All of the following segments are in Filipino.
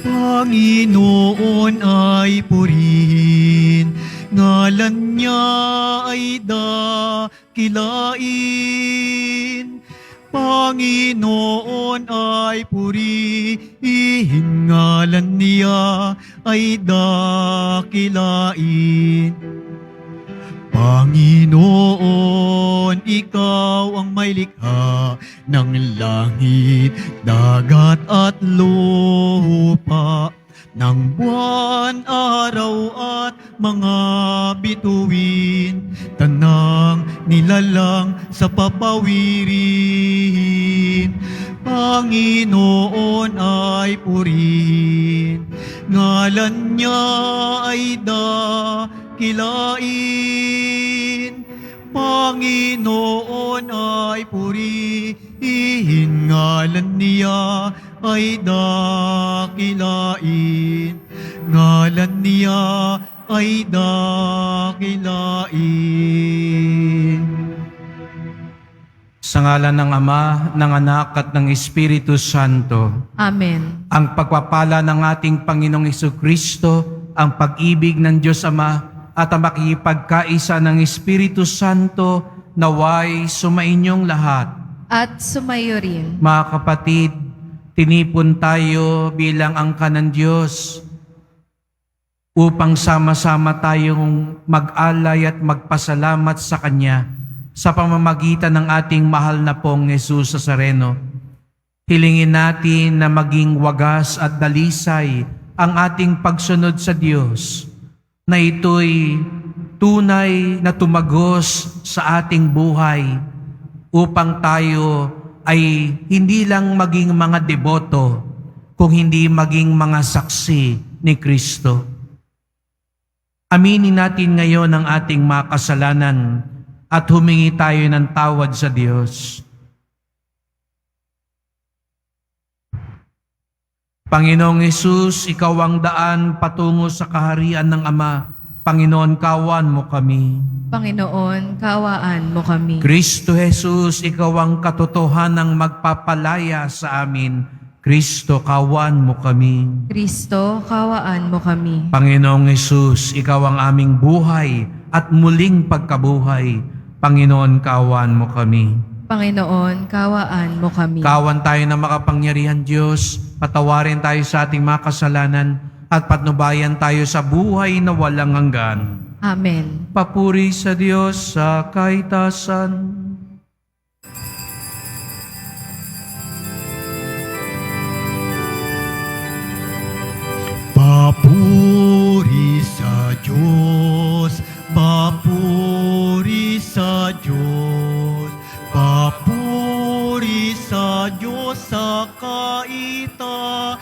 Panginoon ay purihin, ngalan niya ay dakilain. Panginoon ay purihin, ngalan niya ay dakilain. Panginoon, ikaw ang may likha ng langit, dagat at lupa, ng buwan, araw at mga bituin, tanang nilalang sa papawirin. Panginoon ay purihin, ngalan niya ay dakilain. Panginoon ay purihin, ngalan niya ay dakilain. Ngalan niya ay dakilain. Sa ngalan ng Ama, ng Anak at ng Espiritu Santo. Amen. Ang pagpapala ng ating Panginoong Hesukristo, ang pag-ibig ng Diyos Ama, at ang makikipagkaisa ng Espiritu Santo naway sumainyong lahat. At sumayo rin. Mga kapatid, tinipon tayo bilang angka ng Diyos upang sama-sama tayong mag-alay at magpasalamat sa Kanya sa pamamagitan ng ating mahal na pong Jesus Nazareno. Hilingin natin na maging wagas at dalisay ang ating pagsunod sa Diyos, na ito'y tunay na tumagos sa ating buhay upang tayo ay hindi lang maging mga deboto, kung hindi maging mga saksi ni Kristo. Aminin natin ngayon ang ating mga kasalanan at humingi tayo ng tawad sa Diyos. Panginoong Hesus, Ikaw ang daan patungo sa kaharian ng Ama. Panginoon, kawan mo kami. Panginoon, kawaan mo kami. Kristo Jesus, Ikaw ang katotohanang magpapalaya sa amin. Kristo, kawan mo kami. Kristo, kawaan mo kami. Panginoong Hesus, Ikaw ang aming buhay at muling pagkabuhay. Panginoon, kawan mo kami. Panginoon, kawaan mo kami. Kawan tayo na makapangyarihan Diyos, patawarin tayo sa ating mga kasalanan, at patnubayan tayo sa buhay na walang hanggan. Amen. Papuri sa Diyos sa kaitasan. Papuri sa Diyos, papuri sa Diyos, papuri sa Diyos sa kaitaasan,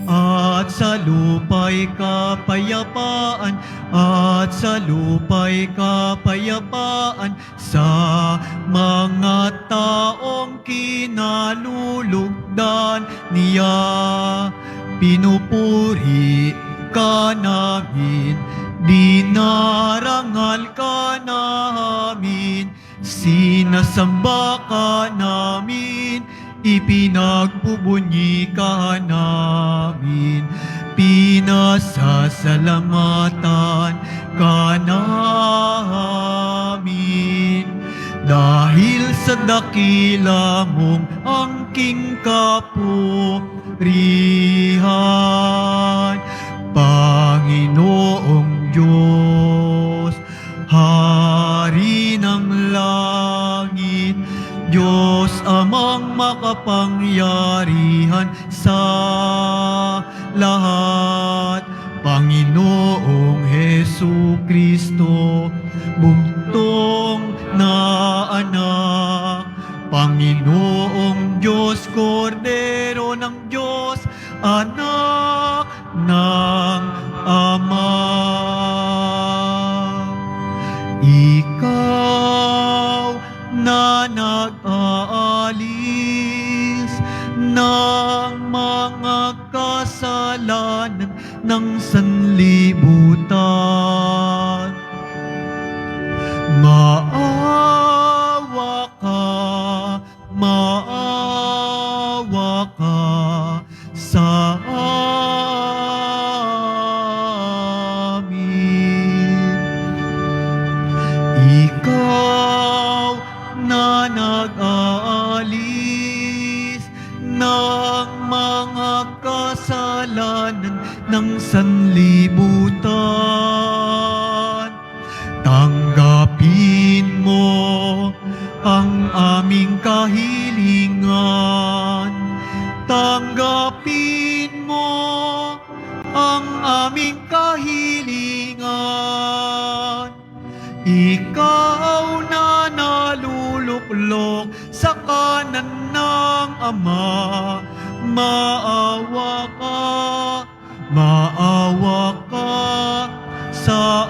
at sa lupa'y kapayapaan, at sa lupa'y kapayapaan sa mga taong kinalulugdan niya. Pinupuri ka namin, dinarangal ka namin, sinasamba ka namin, ipinagbubunyi ka namin, pinasasalamatan ka namin. Dahil sa dakila mong angking kapurihan, Panginoong Diyos, Hari ng langit, Diyos amang makapangyarihan sa lahat, Panginoong Hesukristo, bugtong na anak, Panginoong Diyos, Kordero ng Diyos, anak ng Ama. Ikaw na nag-aalis ng mga kasalanan ng sanlibutan, maawa ka, maawa ka. kahilingan. Tanggapin mo ang aming kahilingan. Ikaw na naluluklok sa kanan ng Ama, maawa ka sa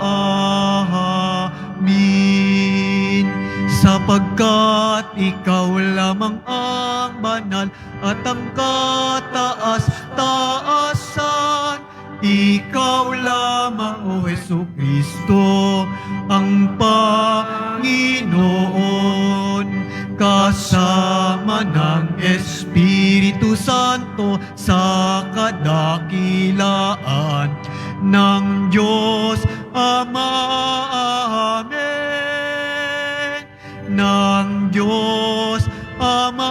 amin. Sapagkat ikaw lamang ang banal at ang kataas-taasan. Ikaw lamang, O Jesucristo, ang Panginoon, kasama ng Espiritu Santo sa kadakilaan ng Diyos Ama. Amen. Ng Diyos Ama.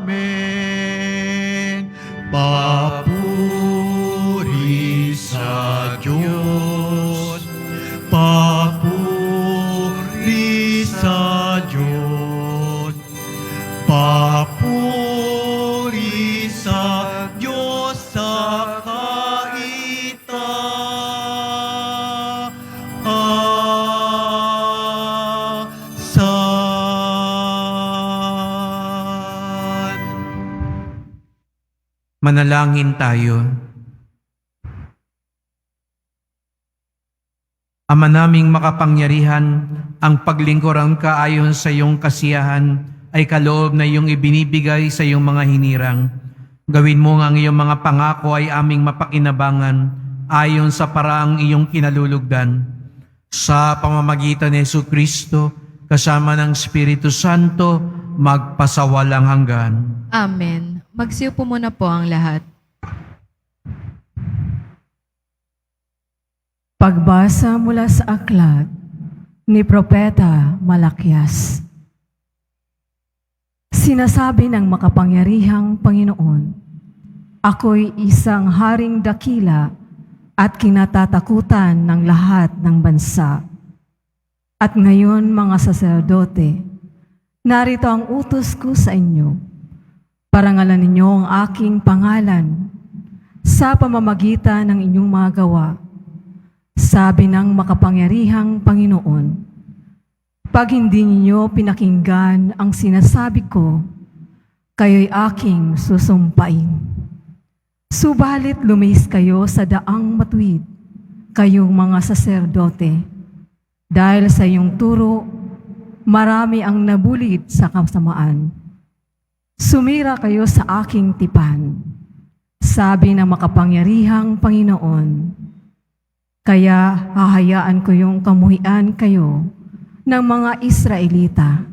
Amen. Papuri sa Diyos. Papuri sa Diyos. Papuri sa Diyos sa kaitaasan. Manalangin tayo. Ama naming makapangyarihan, ang paglingkuran ka ayon sa iyong kasiyahan ay kaloob na iyong ibinibigay sa iyong mga hinirang. Gawin mo nga ang iyong mga pangako ay aming mapakinabangan ayon sa paraang iyong kinalulugdan. Sa pamamagitan ni Jesucristo, kasama ng Espiritu Santo, magpasawalang hanggan. Amen. Magsiupo muna po ang lahat. Pagbasa mula sa aklat ni Propeta Malakias. Sinasabi ng makapangyarihang Panginoon, ako'y isang haring dakila at kinatatakutan ng lahat ng bansa. At ngayon, mga saserdote, narito ang utos ko sa inyo. Parangalan ninyo ang aking pangalan sa pamamagitan ng inyong mga gawa. Sabi ng makapangyarihang Panginoon, pag hindi ninyo pinakinggan ang sinasabi ko, kayo'y aking susumpain. Subalit lumis kayo sa daang matuwid, kayong mga saserdote. Dahil sa iyong turo, marami ang nabulit sa kasamaan. Sumira kayo sa aking tipan, sabi ng makapangyarihang Panginoon. Kaya hahayaan ko yung kamuhian kayo ng mga Israelita,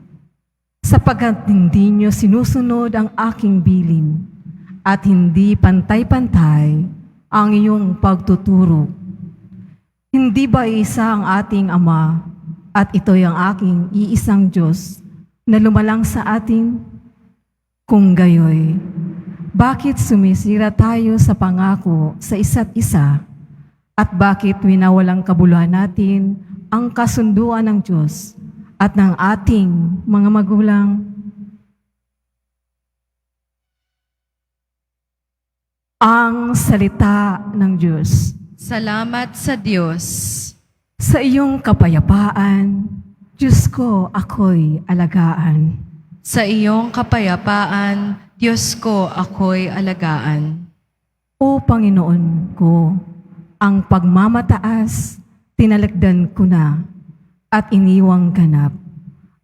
sapagkat hindi nyo sinusunod ang aking bilin at hindi pantay-pantay ang iyong pagtuturo. Hindi ba isa ang ating Ama at ito'y ang aking iisang Diyos na lumalang sa atin? Kung gayoy, bakit sumisira tayo sa pangako sa isa't isa? At bakit winawalang kabuluhan natin ang kasunduan ng Diyos at ng ating mga magulang? Ang salita ng Diyos. Salamat sa Diyos. Sa iyong kapayapaan, Diyos ko, ako'y alagaan. Sa iyong kapayapaan, Diyos ko, ako'y alagaan. O Panginoon ko, ang pagmamataas, tinalagdan ko na at iniwang ganap.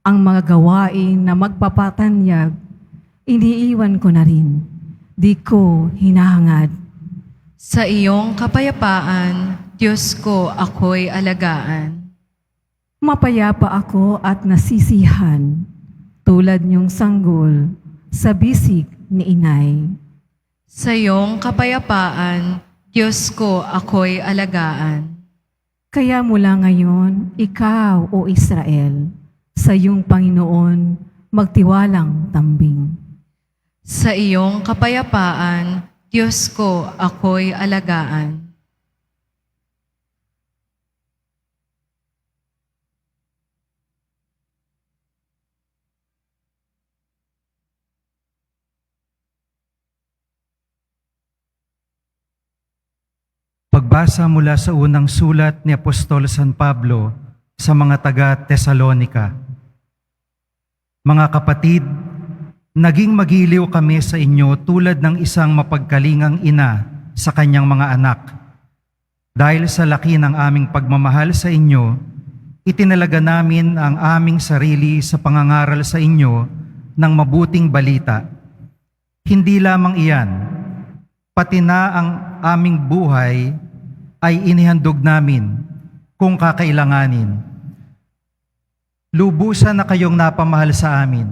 Ang mga gawain na magpapatanyag, iniiwan ko na rin. Di ko hinahangad. Sa iyong kapayapaan, Diyos ko, ako'y alagaan. Mapayapa ako at nasisihan, tulad niyong sanggol sa bisig ni inay. Sa iyong kapayapaan, Diyos ko, ako'y alagaan. Kaya mula ngayon, ikaw, O Israel, sa iyong Panginoon, magtiwalang tambing. Sa iyong kapayapaan, Diyos ko, ako'y alagaan. Pagbasa mula sa unang sulat ni Apostol San Pablo sa mga taga-Tesalonika. Mga kapatid, naging magiliw kami sa inyo tulad ng isang mapagkalingang ina sa kanyang mga anak. Dahil sa laki ng aming pagmamahal sa inyo, itinalaga namin ang aming sarili sa pangangaral sa inyo ng mabuting balita. Hindi lamang iyan, pati na ang aming buhay ay inihandog namin kung kakailanganin. Lubusan na kayong napamahal sa amin.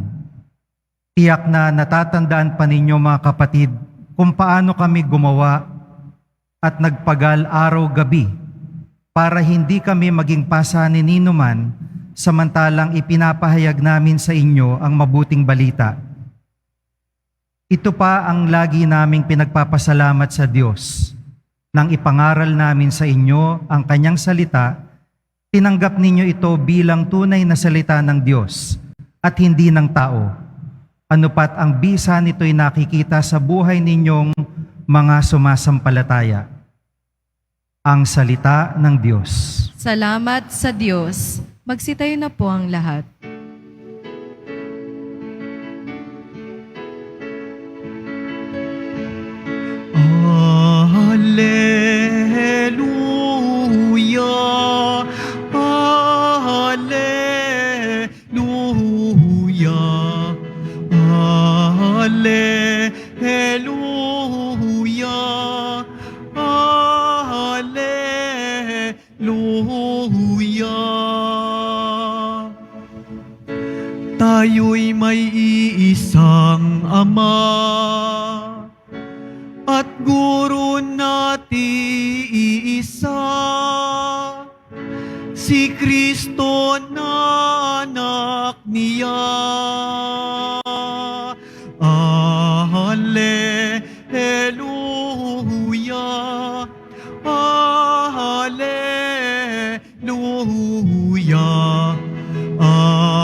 Tiyak na natatandaan pa ninyo mga kapatid kung paano kami gumawa at nagpagal araw-gabi para hindi kami maging pasanin ni numan samantalang ipinapahayag namin sa inyo ang mabuting balita. Ito pa ang lagi naming pinagpapasalamat sa Diyos. Nang ipangaral namin sa inyo ang kanyang salita, tinanggap ninyo ito bilang tunay na salita ng Diyos at hindi ng tao. Ano pat ang bisa nito'y nakikita sa buhay ninyong mga sumasampalataya. Ang salita ng Diyos. Salamat sa Diyos. Magsitayo na po ang lahat. Hallelujah, Hallelujah, Hallelujah, Hallelujah. Tayo'y may iisang Ama at Guro natin iisa, si Kristo na anak niya. Hallelujah, Hallelujah,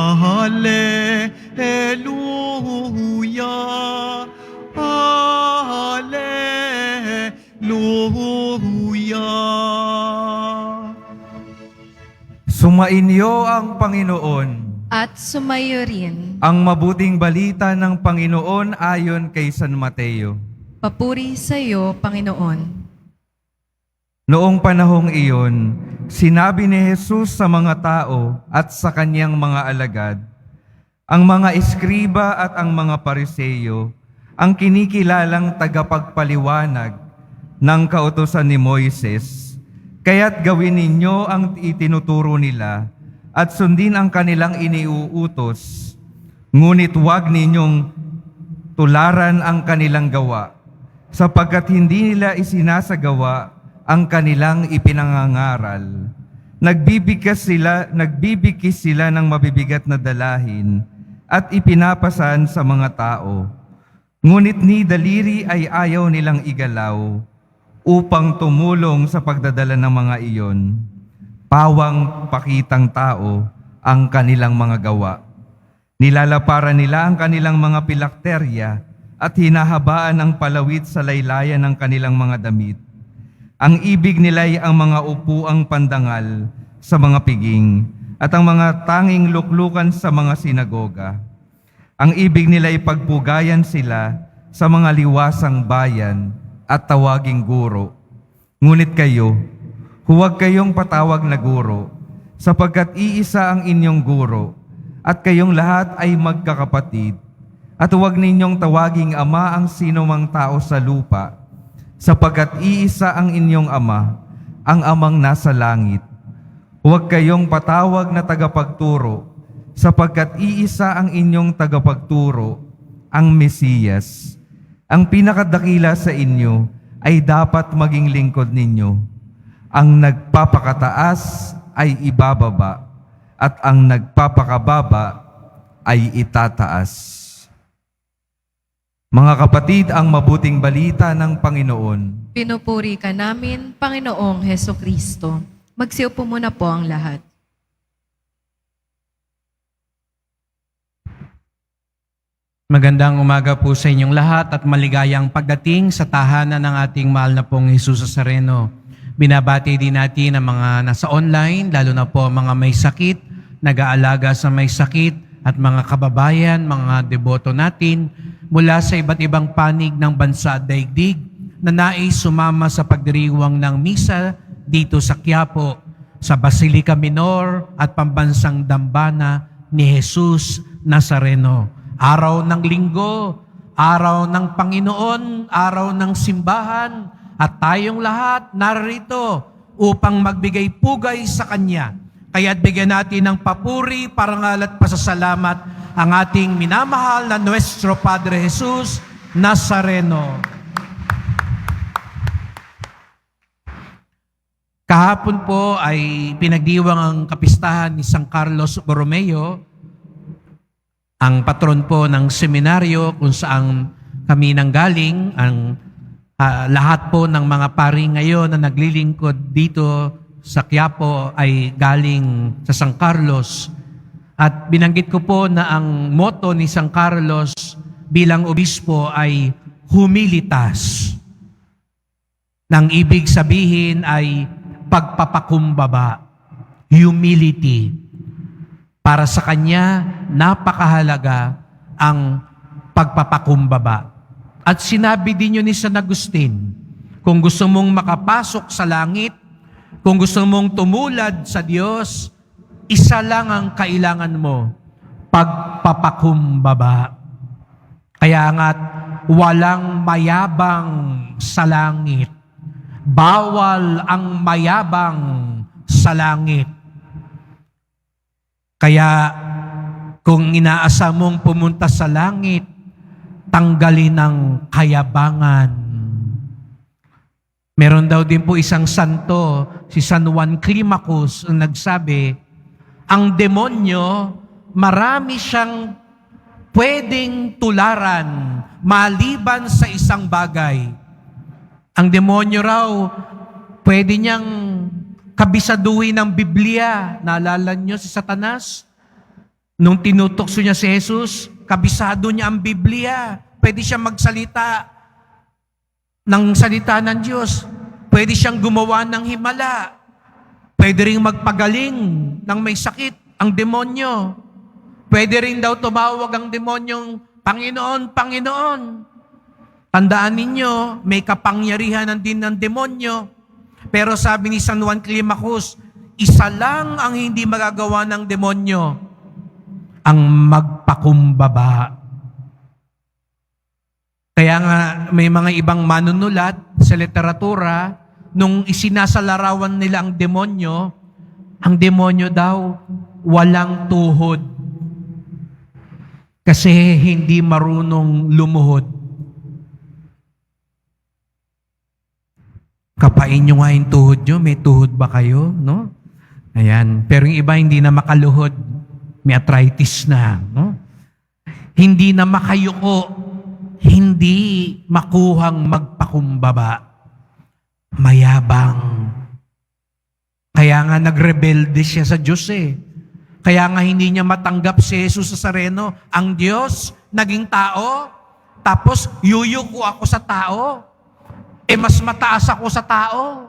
Hallelujah, Hallelujah. Sumainyo ang Panginoon. At sumayo rin. Ang mabuting balita ng Panginoon ayon kay San Mateo. Papuri sa iyo, Panginoon. Noong panahong iyon, sinabi ni Jesus sa mga tao at sa kanyang mga alagad, ang mga eskriba at ang mga pariseyo, ang kinikilalang tagapagpaliwanag ng kautusan ni Moises, kaya't gawin ninyo ang itinuturo nila at sundin ang kanilang iniuutos, ngunit huwag ninyong tularan ang kanilang gawa, sapagkat hindi nila isinasagawa ang kanilang ipinangangaral. Nagbibigkis sila ng mabibigat na dalahin at ipinapasan sa mga tao. Ngunit ni daliri ay ayaw nilang igalaw upang tumulong sa pagdadala ng mga iyon. Pawang pakitang tao ang kanilang mga gawa. Nilalaparan nila ang kanilang mga pilakterya at hinahabaan ang palawit sa laylayan ng kanilang mga damit. Ang ibig nila'y ang mga upuang pandangal sa mga piging at ang mga tanging luklukan sa mga sinagoga. Ang ibig nila'y pagpugayan sila sa mga liwasang bayan at tawaging guro. Ngunit kayo, huwag kayong patawag na guro, sapagkat iisa ang inyong guro, at kayong lahat ay magkakapatid. At huwag ninyong tawaging ama ang sinumang tao sa lupa, sapagkat iisa ang inyong ama, ang amang nasa langit. Huwag kayong patawag na tagapagturo, sapagkat iisa ang inyong tagapagturo, ang Mesiyas. Ang pinakadakila sa inyo ay dapat maging lingkod ninyo. Ang nagpapakataas ay ibababa, at ang nagpapakababa ay itataas. Mga kapatid, ang mabuting balita ng Panginoon. Pinupuri ka namin, Panginoong Heso Kristo. Magsiupo muna po ang lahat. Magandang umaga po sa inyong lahat at maligayang pagdating sa tahanan ng ating mahal na pong Jesus Nazareno. Binabati din natin ang mga nasa online, lalo na po ang mga may sakit, nag-aalaga sa may sakit, at mga kababayan, mga deboto natin mula sa iba't ibang panig ng bansa at daigdig na nais sumama sa pagdiriwang ng misa dito sa Quiapo, sa Basilica Minor at Pambansang Dambana ni Jesus Nazareno. Araw ng linggo, araw ng Panginoon, araw ng simbahan, at tayong lahat narito upang magbigay pugay sa Kanya. Kaya't bigyan natin ng papuri, parangal at pasasalamat ang ating minamahal na Nuestro Padre Jesus Nazareno. Kahapon po ay pinagdiwang ang kapistahan ni San Carlos Borromeo, ang patron po ng seminaryo kung saan kami nanggaling. Ang lahat po ng mga pari ngayon na naglilingkod dito sa Quiapo ay galing sa San Carlos. At binanggit ko po na ang motto ni San Carlos bilang obispo ay humilitas. Nang ibig sabihin ay pagpapakumbaba, humility. Para sa kanya, napakahalaga ang pagpapakumbaba. At sinabi din yun ni San Agustin, kung gusto mong makapasok sa langit, kung gusto mong tumulad sa Diyos, isa lang ang kailangan mo, pagpapakumbaba. Kaya nga't walang mayabang sa langit. Bawal ang mayabang sa langit. Kaya kung inaasa mong pumunta sa langit, tanggalin ang kayabangan. Meron daw din po isang santo, si San Juan Climacus, ang nagsabi, ang demonyo, marami siyang pwedeng tularan maliban sa isang bagay. Ang demonyo raw, pwede niyang kabisaduhin ng Biblia. Naalala niyo si Satanas? Nung tinutokso niya si Jesus, kabisado niya ang Biblia. Pwede siyang magsalita ng salita ng Diyos. Pwede siyang gumawa ng himala. Pwede rin magpagaling ng may sakit ang demonyo. Pwede rin daw tumawag ang demonyong, Panginoon, Panginoon. Tandaan ninyo, may kapangyarihan din ng demonyo. Pero sabi ni San Juan Climacus, isa lang ang hindi magagawa ng demonyo, ang magpakumbaba. Kaya nga may mga ibang manunulat sa literatura, nung isinasalarawan nila ang demonyo daw walang tuhod. Kasi hindi marunong lumuhod. Kapain nyo nga yung tuhod nyo, may tuhod ba kayo? No? Ayan. Pero yung iba hindi na makaluhod, may arthritis na. No? Hindi na makayuko, hindi makuhang magpakumbaba. Mayabang. Kaya nga nagrebelde siya sa Diyos eh. Kaya nga hindi niya matanggap si Jesus Nazareno. Ang Diyos, naging tao, tapos yuyuko ako sa tao. Mas mataas ako sa tao.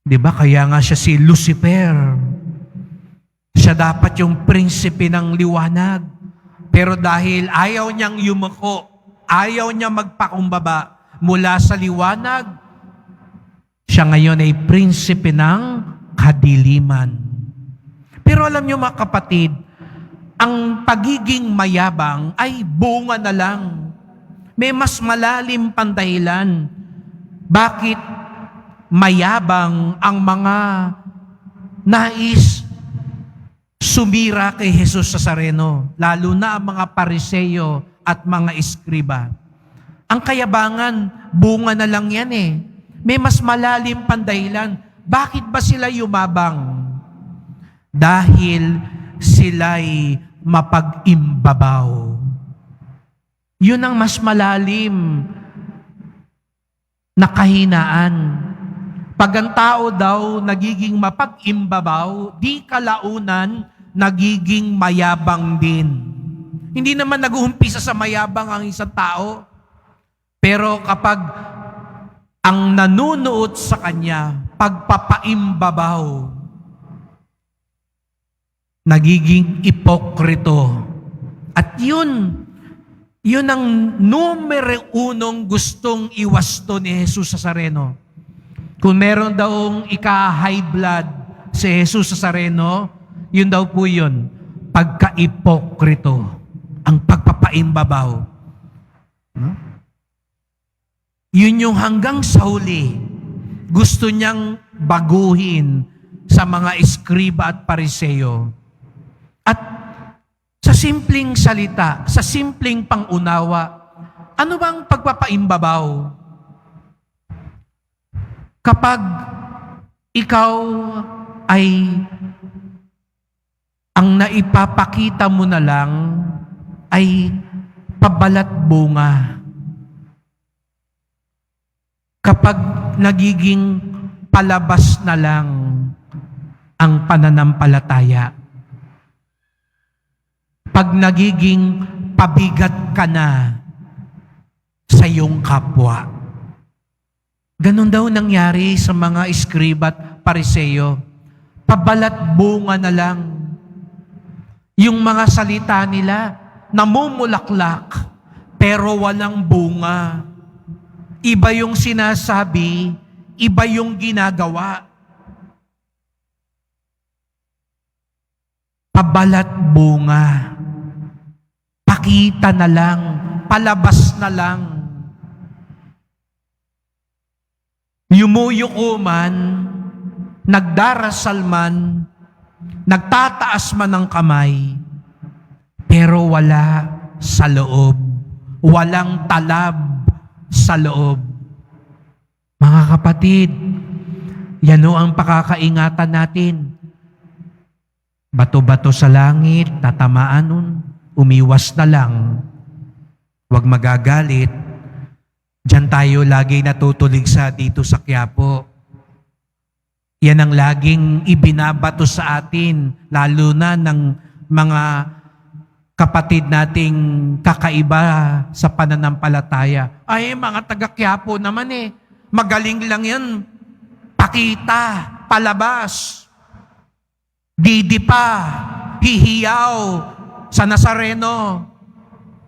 Diba? Kaya nga siya si Lucifer. Siya dapat yung prinsipe ng liwanag. Pero dahil ayaw niyang yumuko, ayaw niya magpakumbaba mula sa liwanag, siya ngayon ay prinsipe ng kadiliman. Pero alam niyo mga kapatid, ang pagiging mayabang ay bunga na lang. May mas malalim pang dahilan. Bakit mayabang ang mga nais sumira kay Jesus Nazareno, lalo na ang mga Pariseo at mga Eskriba? Ang kayabangan, bunga na lang yan eh. May mas malalim pang dahilan. Bakit ba sila yumabang? Dahil sila'y mapag-imbabaw. Yun ang mas malalim na kahinaan. Pag ang tao daw nagiging mapag-imbabaw, di kalaunan nagiging mayabang din. Hindi naman nag-uumpisa sa mayabang ang isang tao. Pero kapag ang nanunuot sa kanya, pagpapaimbabaw, nagiging ipokrito. At yun ang numero unong gustong iwasto ni Jesus Nazareno. Kung meron daw ika-high blood si Jesus Nazareno, yun daw po yun, pagka-ipokrito, ang pagpapaimbabaw. No? Yun yung hanggang sa huli, gusto niyang baguhin sa mga eskriba at pariseo. At sa simpleng salita, sa simpleng pangunawa, ano bang pagpapaimbabaw? Kapag ikaw ay ang naipapakita mo na lang ay pabalat bunga. Kapag nagiging palabas na lang ang pananampalataya. Pag nagiging pabigat ka na sa iyong kapwa. Ganon daw nangyari sa mga eskriba at pariseo. Pabalat bunga na lang. Yung mga salita nila, namumulaklak, pero walang bunga. Iba yung sinasabi, iba yung ginagawa. Pabalat bunga. Pakita na lang, palabas na lang. Yumuyuko man, nagdarasal man, nagtataas man ng kamay, pero wala sa loob. Walang talab sa loob. Mga kapatid, yan o ang pakakaingatan natin. Bato-bato sa langit, tatamaan nun, umiwas na lang. Huwag magagalit. Diyan tayo lagi natutulig dito sa Quiapo. Yan ang laging ibinabato sa atin, lalo na ng mga kapatid nating kakaiba sa pananampalataya. Ay, mga taga-Quiapo naman magaling lang yan. Pakita, palabas. Didi pa, hihiyaw sa Nazareno.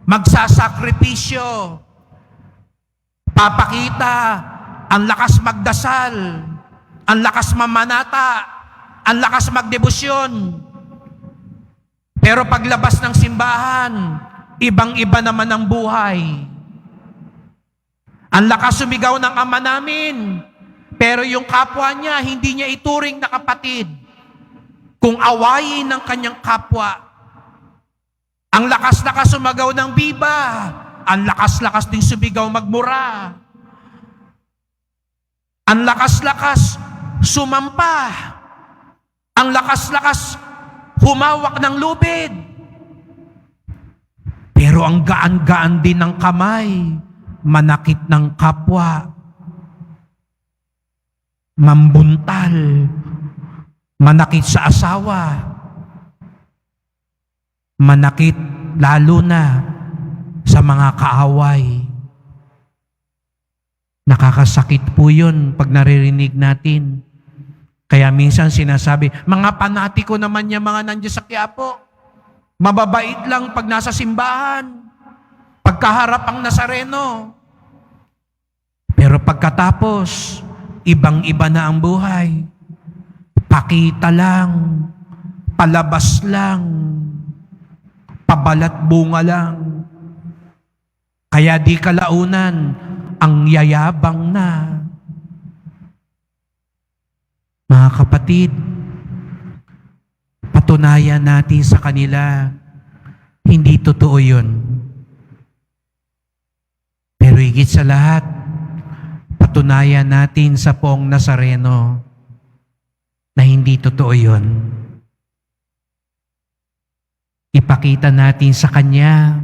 Magsasakripisyo. Papakita ang lakas magdasal, ang lakas mamanata, ang lakas magdebosyon. Pero paglabas ng simbahan, ibang-iba naman ang buhay. Ang lakas sumigaw ng ama namin, pero yung kapwa niya, hindi niya ituring na kapatid. Kung awayin ng kanyang kapwa, ang lakas-lakas sumagaw ng biba, ang lakas-lakas ding sumigaw magmura. Ang lakas-lakas sumampa. Ang lakas-lakas humawak ng lubid. Pero ang gaan-gaan din ng kamay, manakit ng kapwa, mambuntal, manakit sa asawa, manakit lalo na sa mga kaaway. Nakakasakit po yun pag naririnig natin. Kaya minsan sinasabi, mga panatiko naman yung mga nandiyan sa Quiapo. Mababait lang pag nasa simbahan. Pagkaharap ang Nazareno. Pero pagkatapos, ibang-iba na ang buhay. Pakita lang, palabas lang, pabalat bunga lang. Kaya di kalaunan, ang yayabang na. Mga kapatid, patunayan natin sa kanila, hindi totoo yun. Pero higit sa lahat, patunayan natin sa poong Nazareno na hindi totoo yun. Ipakita natin sa Kanya,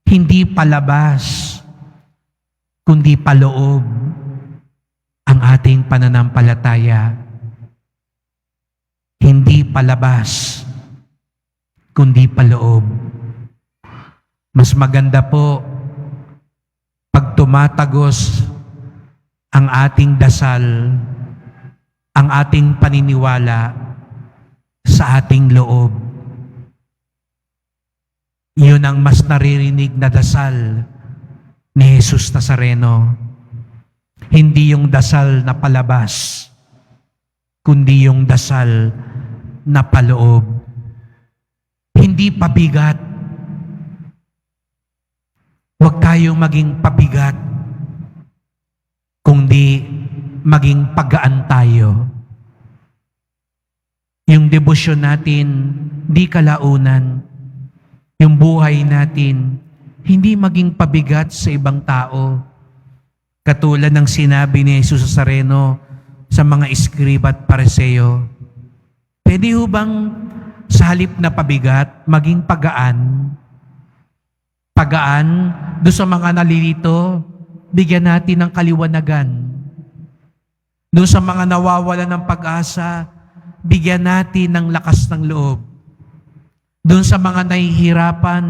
hindi palabas, kundi paloob ang ating pananampalataya. Hindi palabas, kundi paloob. Mas maganda po pag tumatagos ang ating dasal, ang ating paniniwala sa ating loob. Yun ang mas naririnig na dasal ni Jesus Nazareno. Hindi yung dasal na palabas, kundi yung dasal na paloob. Hindi pabigat. Huwag tayong maging pabigat, kundi maging pagaan tayo. Yung debosyon natin, di kalaunan. Yung buhay natin, hindi maging pabigat sa ibang tao. Katulad ng sinabi ni Jesus Nazareno sa mga iskriba at pariseo, pwede ho bang sa halip na pabigat, maging pagaan? Pagaan, doon sa mga nalilito, bigyan natin ng kaliwanagan. Doon sa mga nawawala ng pag-asa, bigyan natin ng lakas ng loob. Doon sa mga nahihirapan,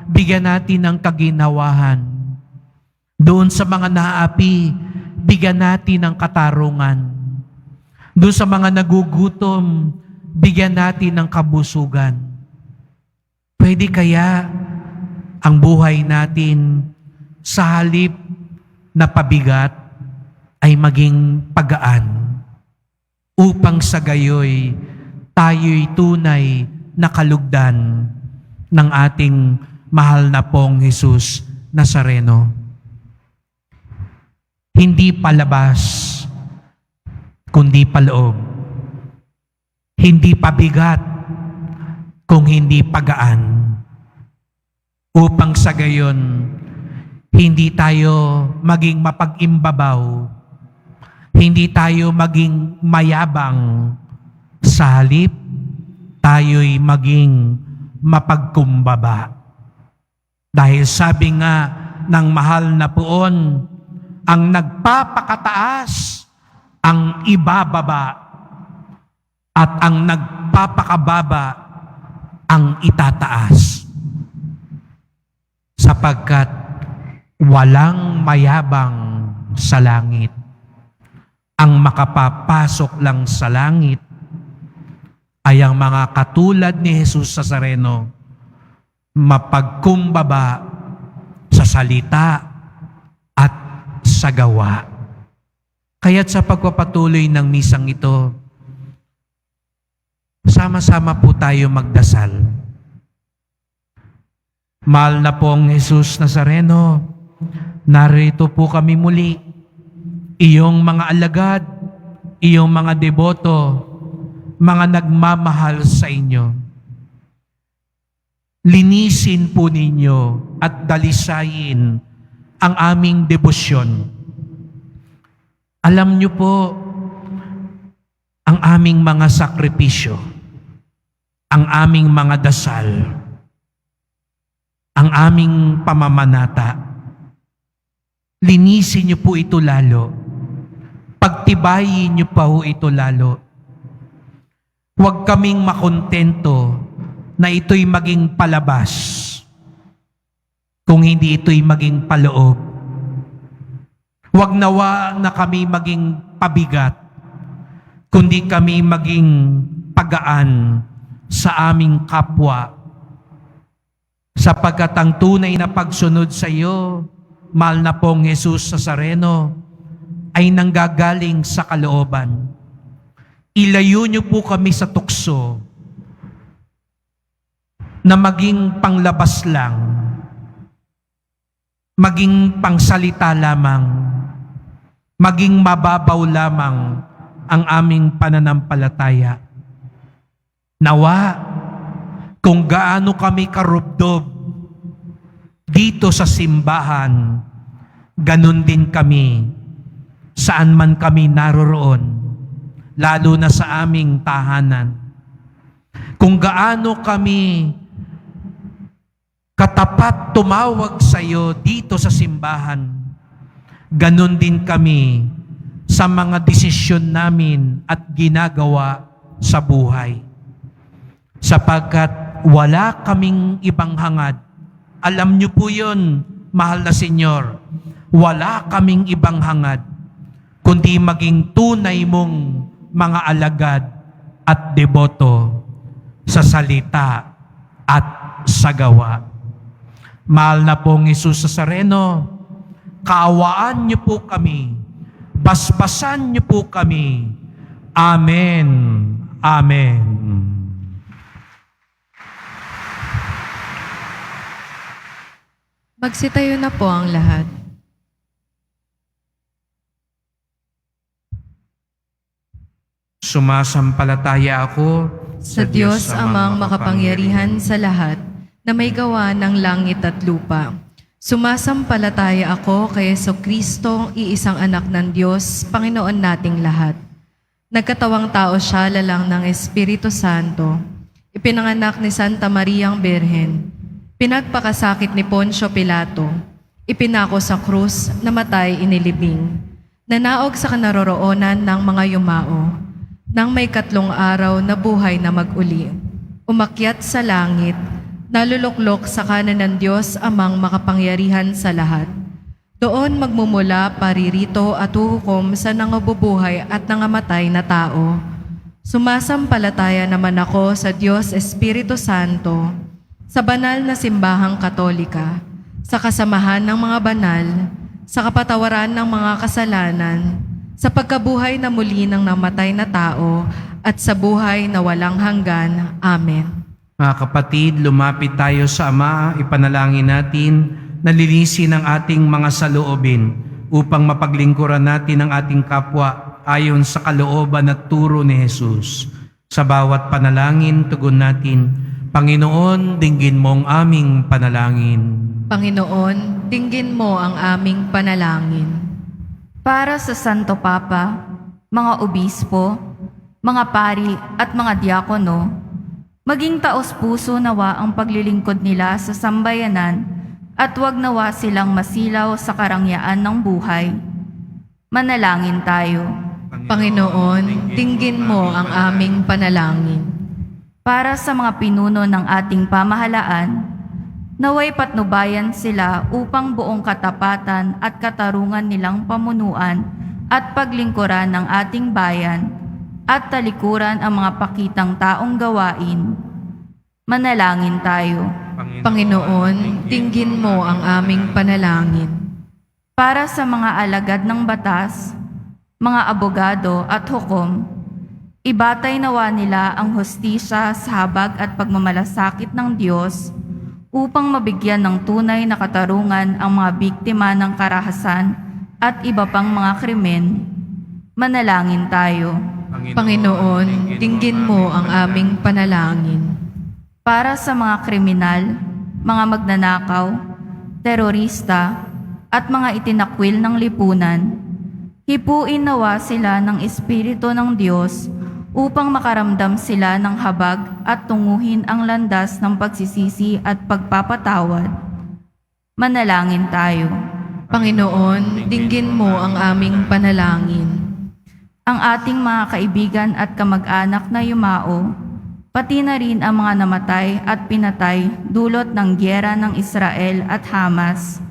bigyan natin ng kaginawahan. Doon sa mga naaapi, bigyan natin ng katarungan. Doon sa mga nagugutom, bigyan natin ng kabusugan. Pwede kaya ang buhay natin sa halip na pabigat ay maging pagaan upang sa gayoy tayo'y tunay na kalugdan ng ating mahal na pong Jesus Nazareno. Hindi palabas, kundi paloob. Hindi pabigat, kung hindi pagaan. Upang sa gayon, hindi tayo maging mapag-imbabaw, hindi tayo maging mayabang, sa halip, tayo'y maging mapagkumbaba. Dahil sabi nga ng mahal na poon, ang nagpapakataas, ang ibababa, at ang nagpapakababa, ang itataas. Sapagkat walang mayabang sa langit. Ang makapapasok lang sa langit ay ang mga katulad ni Jesus Nazareno, mapagkumbaba sa salita at sa gawa. Kaya't sa pagpapatuloy ng misang ito, sama-sama po tayo magdasal. Mahal na pong Jesus Nazareno, narito po kami muli, iyong mga alagad, iyong mga deboto, mga nagmamahal sa inyo. Linisin po ninyo at dalisayin ang aming debosyon. Alam niyo po ang aming mga sakripisyo, ang aming mga dasal, ang aming pamamanata. Linisin niyo po ito lalo. Pagtibayin niyo pa po ito lalo. Huwag kaming makontento na ito'y maging palabas kung hindi ito'y maging paloob. Huwag nawa na kami maging pabigat, kundi kami maging pagaan sa aming kapwa. Sapagkat ang tunay na pagsunod sa iyo, mahal na pong Jesus Nazareno, ay nanggagaling sa kalooban. Ilayo niyo po kami sa tukso na maging panglabas lang, maging pangsalita lamang, maging mababaw lamang ang aming pananampalataya. Nawa, kung gaano kami karubdob dito sa simbahan, ganun din kami saan man kami naroroon, lalo na sa aming tahanan. Kung gaano kami katapat tumawag sa iyo dito sa simbahan, ganun din kami sa mga desisyon namin at ginagawa sa buhay. Sapagkat wala kaming ibang hangad. Alam niyo po yun, mahal na Senyor. Wala kaming ibang hangad, kundi maging tunay mong mga alagad at deboto sa salita at sa gawa. Mahal na pong Hesus Nazareno, kaawaan niyo po kami, basbasan niyo po kami. Amen. Amen. Magsitayo na po ang lahat. Sumasampalataya ako Sa Diyos amang makapangyarihan sa lahat, na may gawa ng langit at lupa. Sumasampalataya ako kay Jesucristo, iisang anak ng Diyos, Panginoon nating lahat. Nagkatawang tao siya lalang ng Espiritu Santo. Ipinanganak ni Santa Mariang Birhen. Pinagpakasakit ni Poncio Pilato. Ipinako sa krus, namatay inilibing. Nanaog sa kanaroroonan ng mga yumao. Nang may 3 araw na buhay na mag-uli, umakyat sa langit, naluluklok sa kanan ng Diyos amang makapangyarihan sa lahat. Doon magmumula paririto at huhukom sa nangabubuhay at nangamatay na tao. Sumasampalataya naman ako sa Diyos Espiritu Santo, sa banal na simbahang katolika, sa kasamahan ng mga banal, sa kapatawaran ng mga kasalanan, sa pagkabuhay na muli ng namatay na tao, at sa buhay na walang hanggan. Amen. Mga kapatid, lumapit tayo sa Ama, ipanalangin natin, nalilisin ang ating mga saloobin upang mapaglingkuran natin ang ating kapwa ayon sa kalooban at turo ni Jesus. Sa bawat panalangin, tugon natin, Panginoon, dinggin mo ang aming panalangin. Panginoon, dinggin mo ang aming panalangin. Para sa Santo Papa, mga obispo, mga pari at mga diakono, maging taos-puso nawa ang paglilingkod nila sa sambayanan at huwag nawa silang masilaw sa karangyaan ng buhay. Manalangin tayo. Panginoon, dinggin mo ang aming panalangin. Para sa mga pinuno ng ating pamahalaan, naway patnubayan sila upang buong katapatan at katarungan nilang pamunuan at paglingkuran ng ating bayan at talikuran ang mga pakitang taong gawain. Manalangin tayo. Panginoon, dinggin mo ang aming panalangin. Para sa mga alagad ng batas, mga abogado at hukom, ibatay nawa nila ang hustisya sa habag at pagmamalasakit ng Diyos upang mabigyan ng tunay na katarungan ang mga biktima ng karahasan at iba pang mga krimen. Manalangin tayo. Panginoon, dinggin mo ang aming panalangin. Para sa mga kriminal, mga magnanakaw, terorista, at mga itinakwil ng lipunan, hipuin nawa sila ng Espiritu ng Diyos upang makaramdam sila ng habag at tunguhin ang landas ng pagsisisi at pagpapatawad. Manalangin tayo. Panginoon, dinggin mo ang aming panalangin. Ang ating mga kaibigan at kamag-anak na yumao, pati na rin ang mga namatay at pinatay dulot ng gyera ng Israel at Hamas,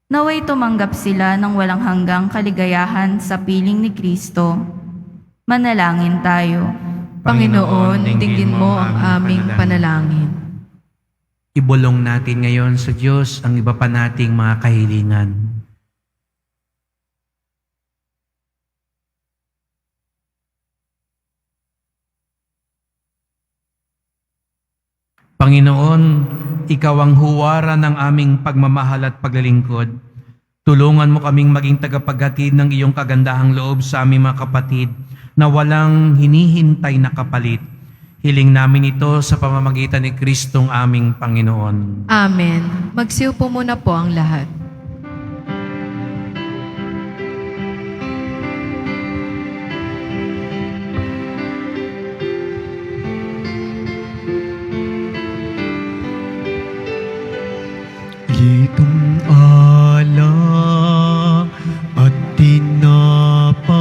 naway tumanggap sila ng walang hanggang kaligayahan sa piling ni Kristo. Manalangin tayo. Panginoon, dinggin mo ang aming panalangin. Ibulong natin ngayon sa Diyos ang iba pa nating mga kahilingan. Panginoon, Ikaw ang huwara ng aming pagmamahal at paglilingkod. Tulungan mo kaming maging tagapaghatid ng iyong kagandahang loob sa aming mga kapatid na walang hinihintay na kapalit. Hiling namin ito sa pamamagitan ni Kristong aming Panginoon. Amen. Magsiupo muna po ang lahat. Litong alak at tinapay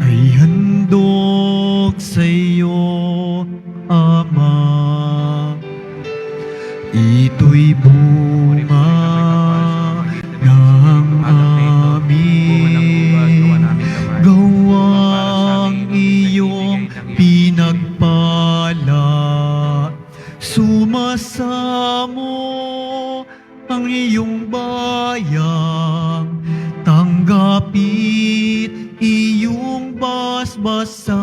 ay handog sa iyo, Ama. Ito'y bunga iyong bayang, tanggapit iyong basbasan,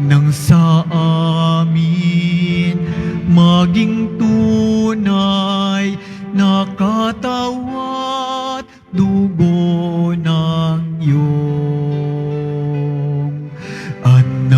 nang sa amin maging tunay na katawat dugo ng iyong anak.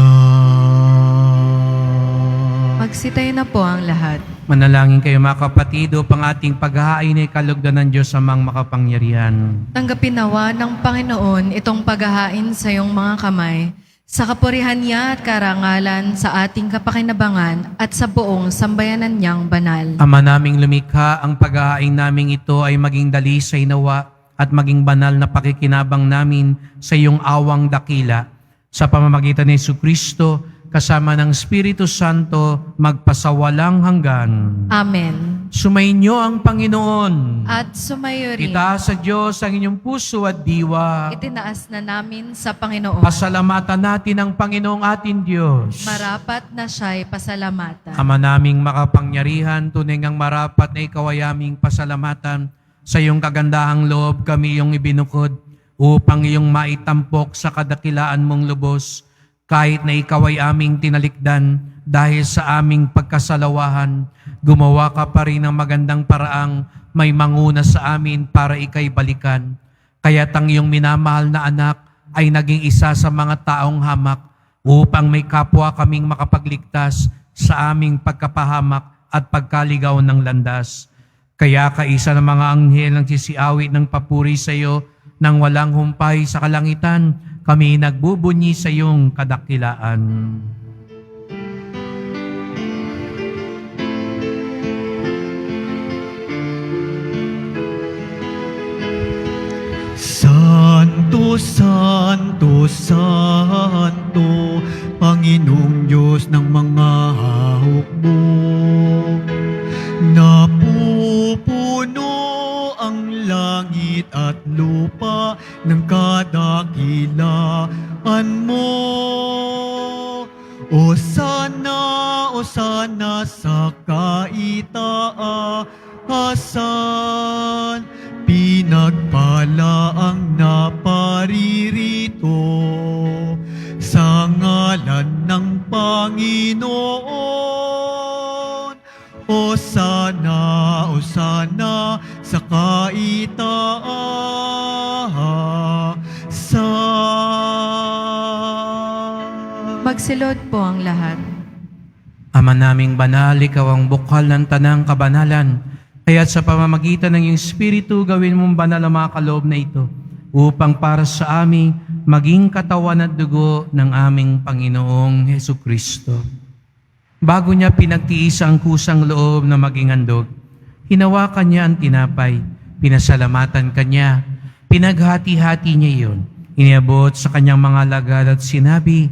Magsitayo na po ang lahat. Manalangin kayo mga kapatid upang ating paghahain ay kalugdan ng Diyos amang makapangyarihan. Tanggapin nawa ng Panginoon itong paghahain sa iyong mga kamay, sa kapurihan niya at karangalan sa ating kapakinabangan at sa buong sambayanan niyang banal. Ama naming lumikha, ang paghahain naming ito ay maging dalisay nawa at maging banal na pakikinabang namin sa iyong awang dakila. Sa pamamagitan ni Jesucristo, kasama ng Espiritu Santo, magpasawalang hanggan. Amen. Sumainyo ang Panginoon. At sumayo rin, Itaas sa Diyos ang inyong puso at diwa. itinaas na namin sa Panginoon. Pasalamatan natin ang Panginoong ating Diyos. Marapat na siya'y pasalamatan. Ama naming makapangyarihan, tunay ngang marapat na ikaw ay aming pasalamatan. Sa iyong kagandahang loob kami iyong ibinukod upang iyong maitampok sa kadakilaan mong lubos. Kahit na ikaw ay aming tinalikdan dahil sa aming pagkasalawahan, gumawa ka pa rin ng magandang paraang may manguna sa amin para ikay balikan. Kaya't ang iyong minamahal na anak ay naging isa sa mga taong hamak upang may kapwa kaming makapagligtas sa aming pagkapahamak at pagkaligaw ng landas. Kaya kaisa ng mga anghel ang sisiawit ng papuri sa iyo nang walang humpay sa kalangitan, kami nagbubunyi sa iyong kadakilaan. Santo, Santo, Santo, Panginoong Diyos ng mga hukbo. Napupuno ang langit at lupa ng kadakilaan mo. O sana sa kaitaasan, pinagpala ang naparirito sa ngalan ng Panginoon. O sana sa kaitaasan. Magsilod po ang lahat. Ama naming banal, ikaw ang bukal ng tanang kabanalan. Kaya't sa pamamagitan ng iyong Espiritu, gawin mong banal ang mga kaloob na ito upang para sa amin maging katawan at dugo ng aming Panginoong Hesukristo. Bago niya pinagtiis ang kusang loob na maging handog, hinawakan niya ang tinapay, pinasalamatan kanya, pinaghati-hati niya iyon, iniabot sa kanyang mga alagad at sinabi,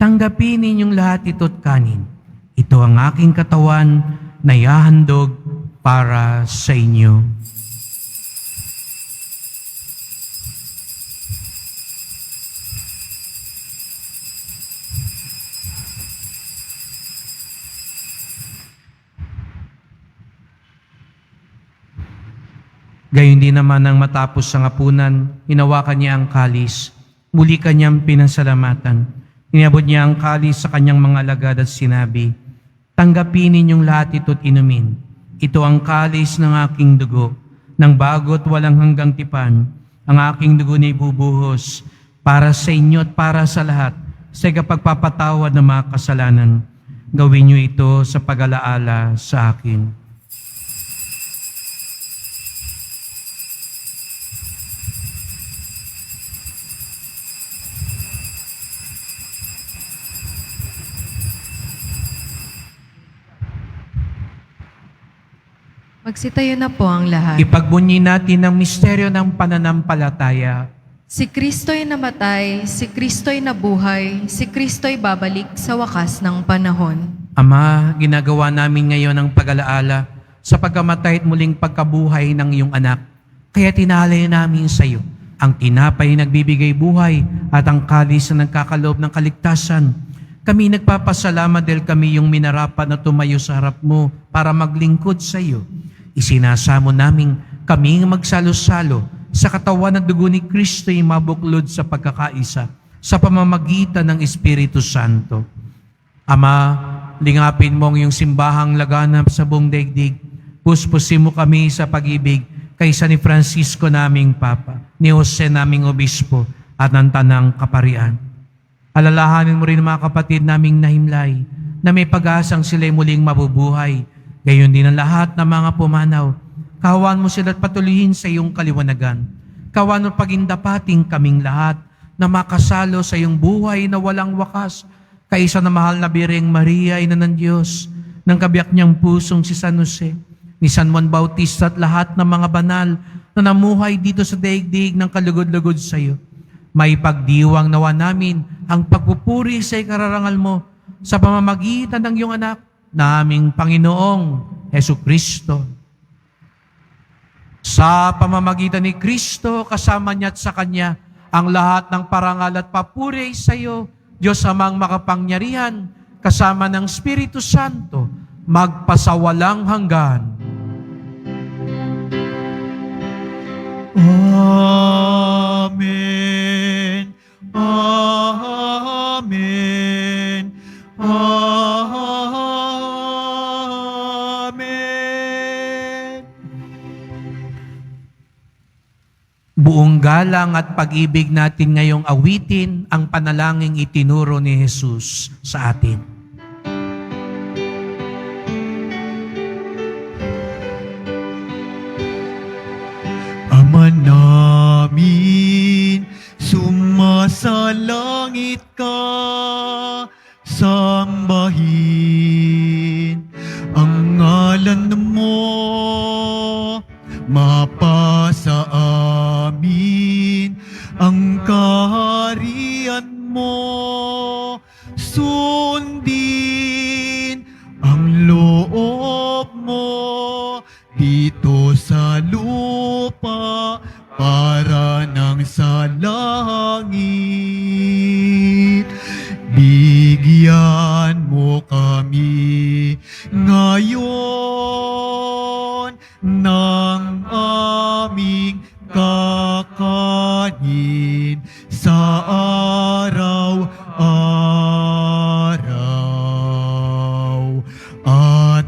"Tanggapin ninyong lahat ito't kanin. Ito ang aking katawan na ihahandog para sa inyo." Gayon din naman nang matapos sa hapunan, hinawakan niya ang kalis. Muli kanyang pinasalamatan. Iniabot niya ang kalis sa kanyang mga alagad at sinabi, "Tanggapin ninyong lahat ito't inumin. Ito ang kalis ng aking dugo, ng bago't walang hanggang tipan. Ang aking dugo na ibubuhos para sa inyo at para sa lahat sa kapagpapatawad ng mga kasalanan. Gawin niyo ito sa pag-alaala sa akin." Magsitayo na po ang lahat. Ipagbunyi natin ang misteryo ng pananampalataya. Si Kristo'y namatay, si Kristo'y nabuhay, si Kristo'y babalik sa wakas ng panahon. Ama, ginagawa namin ngayon ang pag-alaala sa pagkamatay at muling pagkabuhay ng iyong anak. Kaya tinalay namin sa iyo ang tinapay na nagbibigay buhay at ang kalis na nagkakaloob ng kaligtasan. Kami nagpapasalamat dahil kami yung minarapat na tumayo sa harap mo para maglingkod sa iyo. Isinasamo namin kaming magsalo-salo sa katawan ng dugo ni Kristo'y mabuklod sa pagkakaisa sa pamamagitan ng Espiritu Santo. Ama, lingapin mo ang iyong simbahang laganap sa buong daigdig. Puspusin mo kami sa pag-ibig kaysa ni Francisco naming Papa, ni Jose naming Obispo, at ng Tanang Kaparian. Alalahanin mo rin mga kapatid naming nahimlay na may pag-asang sila'y muling mabubuhay. Gayon din ang lahat ng mga pumanaw. Kawan mo sila at patuloyin sa iyong kaliwanagan. Kawan mo pagindapating kaming lahat na makasalo sa iyong buhay na walang wakas. Kaisa na mahal na Birheng Maria, Ina ng Diyos, ng kabiyak niyang pusong si San Jose, ni San Juan Bautista at lahat ng mga banal na namuhay dito sa daigdig ng kalugod-lugod sa iyo. May pagdiwang nawa namin ang pagpupuri sa ikararangal mo sa pamamagitan ng iyong anak, na aming Panginoong Hesukristo. Sa pamamagitan ni Kristo, kasama niya at sa Kanya, ang lahat ng parangal at papuri sa iyo, Diyos Amang makapangyarihan, kasama ng Espiritu Santo, magpasawalang hanggan. Amen. Amen. Amen. Buong galang at pag-ibig natin ngayong awitin ang panalangin itinuro ni Jesus sa atin. Ama namin, sumasalangit ka, sambahin ang ngalan mo, mapasa amin ang kaharian mo, sundin ang loob mo dito sa lupa para nang sa langit. Bigyan mo kami ngayon ng aming kakanin sa araw-araw, at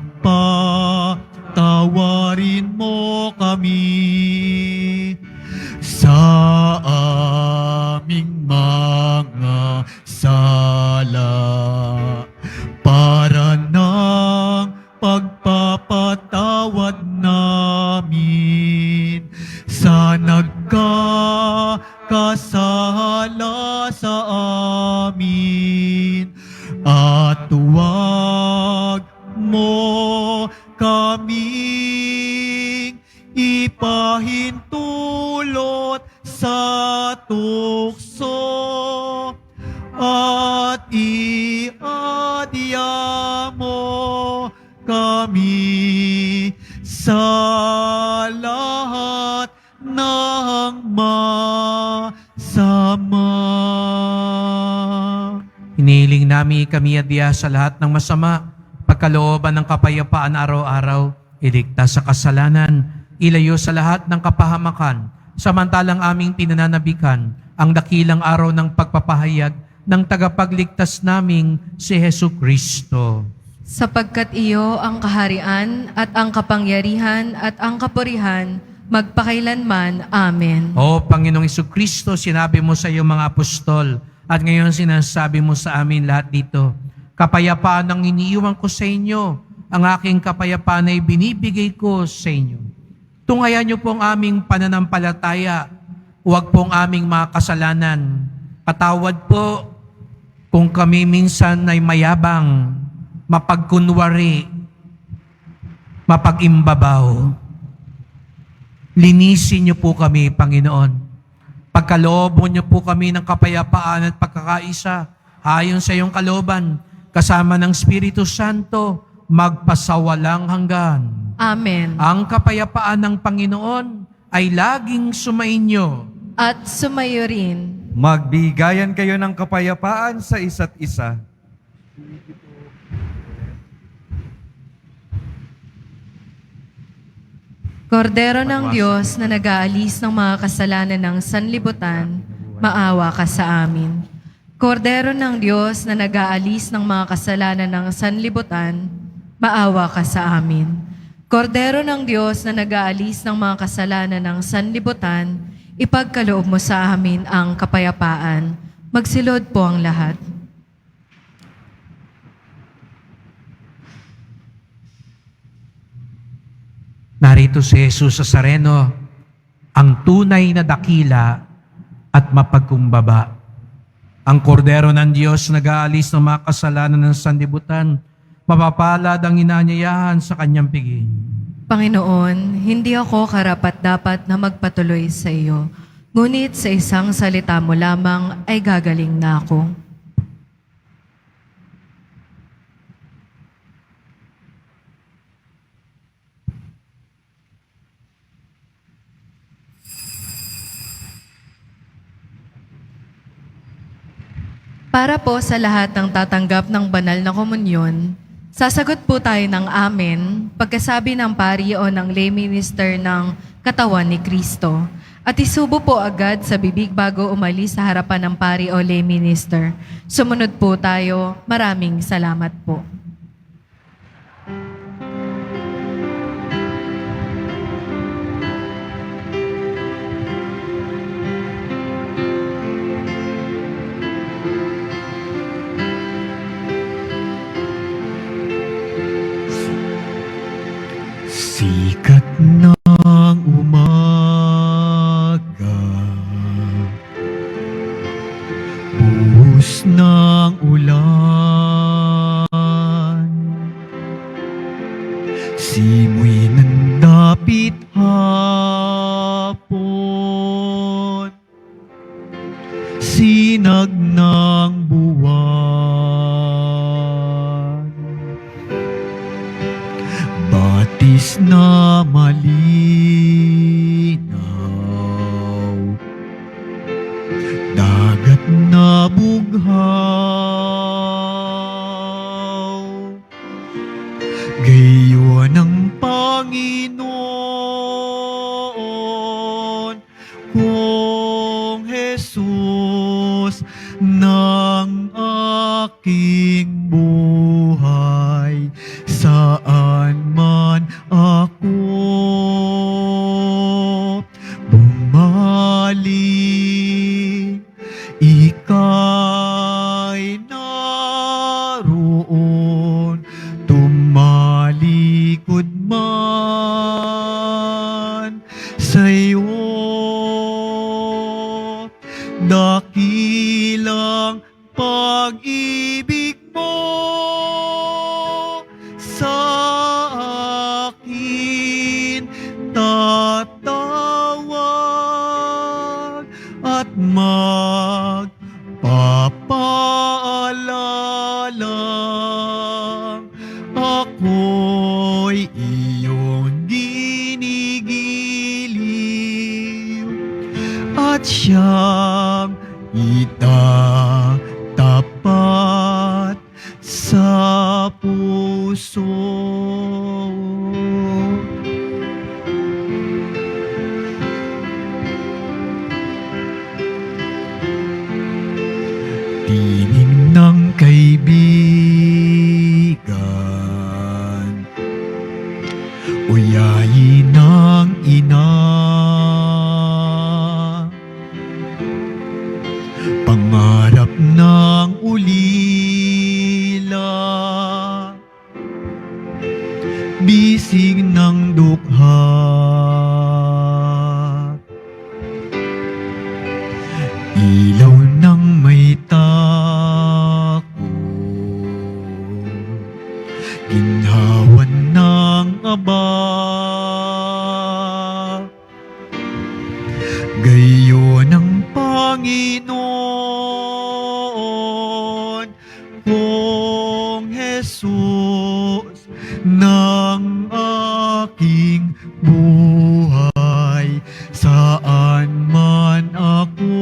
patawarin mo kami sa aming mga sala, para ng pagpapatawad namin sa nagkakasala sa amin, at huwag mo kaming ipahintulot sa tukso, at iadya mo kami sa lahat ng masama. Hinihiling namin kami adya sa lahat ng masama, pagkalooban ng kapayapaan araw-araw, iligtas sa kasalanan, ilayo sa lahat ng kapahamakan, samantalang aming pinananabikan ang dakilang araw ng pagpapahayag ng tagapagligtas naming si Hesukristo. Sapagkat iyo ang kaharian at ang kapangyarihan at ang kapurihan magpakailanman. Amen. O Panginoong Hesukristo, sinabi mo sa iyong mga apostol, at ngayon sinasabi mo sa amin lahat dito, kapayapaan ang iniiwan ko sa inyo, ang aking kapayapaan ay binibigay ko sa inyo. Tungayan niyo po ang aming pananampalataya, huwag po ang aming mga kasalanan. Patawad po kung kami minsan ay mayabang, mapagkunwari, mapag-imbabaw. Linisin niyo po kami, Panginoon. Pagkaloob niyo po kami ng kapayapaan at pagkakaisa, ayon sa iyong kalooban, kasama ng Espiritu Santo, magpasawalang hanggan. Amen. Ang kapayapaan ng Panginoon ay laging sumainyo. At sumayo rin. Magbigayan kayo ng kapayapaan sa isa't isa. Kordero ng Diyos na nag-aalis ng mga kasalanan ng sanlibutan, maawa ka sa amin. Kordero ng Diyos na nag-aalis ng mga kasalanan ng sanlibutan, maawa ka sa amin. Kordero ng Diyos na nag-aalis ng mga kasalanan ng sanlibutan, ipagkaloob mo sa amin ang kapayapaan. Magsilod po ang lahat. Narito si Jesus Nazareno, ang tunay na dakila at mapagkumbaba. Ang kordero ng Diyos nag-aalis ng mga kasalanan ng sanlibutan, mapapalad ang inaanyayahan sa kanyang piging. Panginoon, hindi ako karapat-dapat na magpatuloy sa iyo, ngunit sa isang salita mo lamang ay gagaling na ako. Para po sa lahat ng tatanggap ng banal na komunyon, sasagot po tayo ng amen pagkasabi ng pari o ng lay minister ng katawan ni Kristo. At isubo po agad sa bibig bago umalis sa harapan ng pari o lay minister. Sumunod po tayo. Maraming salamat po. Sikat ng umaga, buhos ng ulan, simoy ng dapit hapon, sinag ng buwan, batis na malinaw, dagat na bughaw, gayon ng Panginoon kong Jesus ng aking buhay, saan man ako bumalik, ika'y naroon, tumalikod man sa'yo. Dakilang pag-ibig mo sa akin tatawag at magpapaalala, ako'y iyong ginigiliw at siyang itatapat sa puso. Tinig ng kaibigan, uyayi ng ina, pangarap ng ulila, bisig ng dukha, ilaw ng may takot, ginhawan ng aba, gayon ng Panginoon kong Jesus ng aking buhay, saan man ako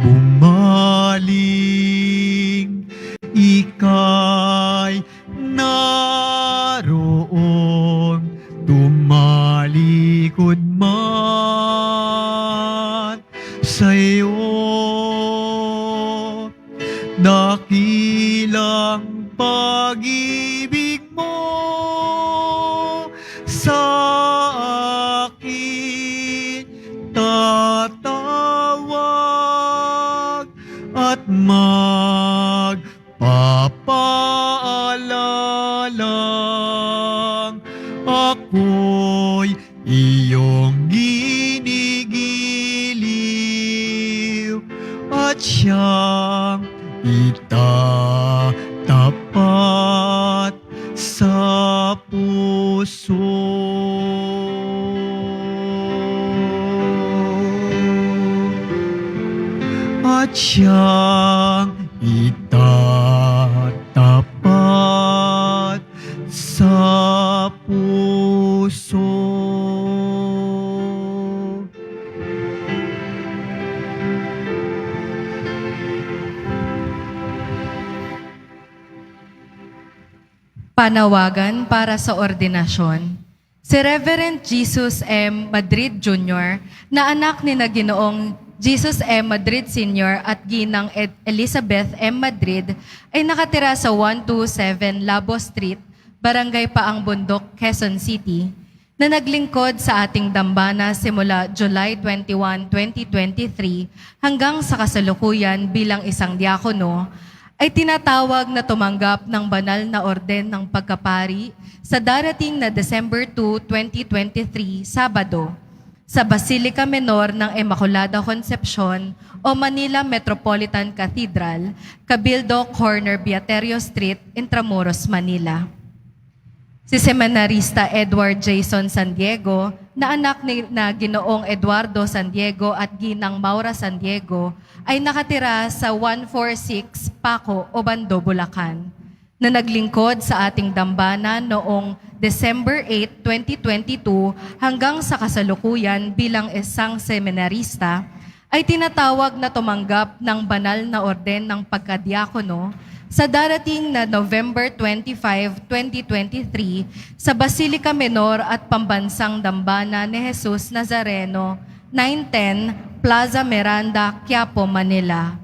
bumaling, ika'y naroon, tumalikod man sa iyo. Dakilang pag-ibig mo sa akin tatawag at magpapaalala ako'y iyong ginigiliw at siyang itatapat sa puso. At siyang itatapat sa puso. Panawagan para sa ordinasyon. Si Reverend Jesus M. Madrid Jr. na anak ni na Ginoong Jesus M. Madrid Sr. at Ginang Elizabeth M. Madrid ay nakatira sa 127 Labo Street, Barangay Paang Bundok, Quezon City, na naglingkod sa ating dambana simula July 21, 2023 hanggang sa kasalukuyan bilang isang diakono, ay tinatawag na tumanggap ng banal na orden ng pagkapari sa darating na December 2, 2023, Sabado, sa Basilica Menor ng Immaculada Concepcion o Manila Metropolitan Cathedral, Cabildo Corner, Beaterio Street, Intramuros, Manila. Si Seminarista Edward Jason San Diego, na anak ni na Ginoong Eduardo San Diego at Ginang Maura San Diego, ay nakatira sa 146 Paco, Obando, Bulacan, na naglingkod sa ating dambana noong December 8, 2022 hanggang sa kasalukuyan bilang isang seminarista, ay tinatawag na tumanggap ng banal na orden ng pagkadiakono sa darating na November 25, 2023 sa Basilica Menor at Pambansang Dambana ni Jesus Nazareno, 910 Plaza Miranda, Quiapo, Manila.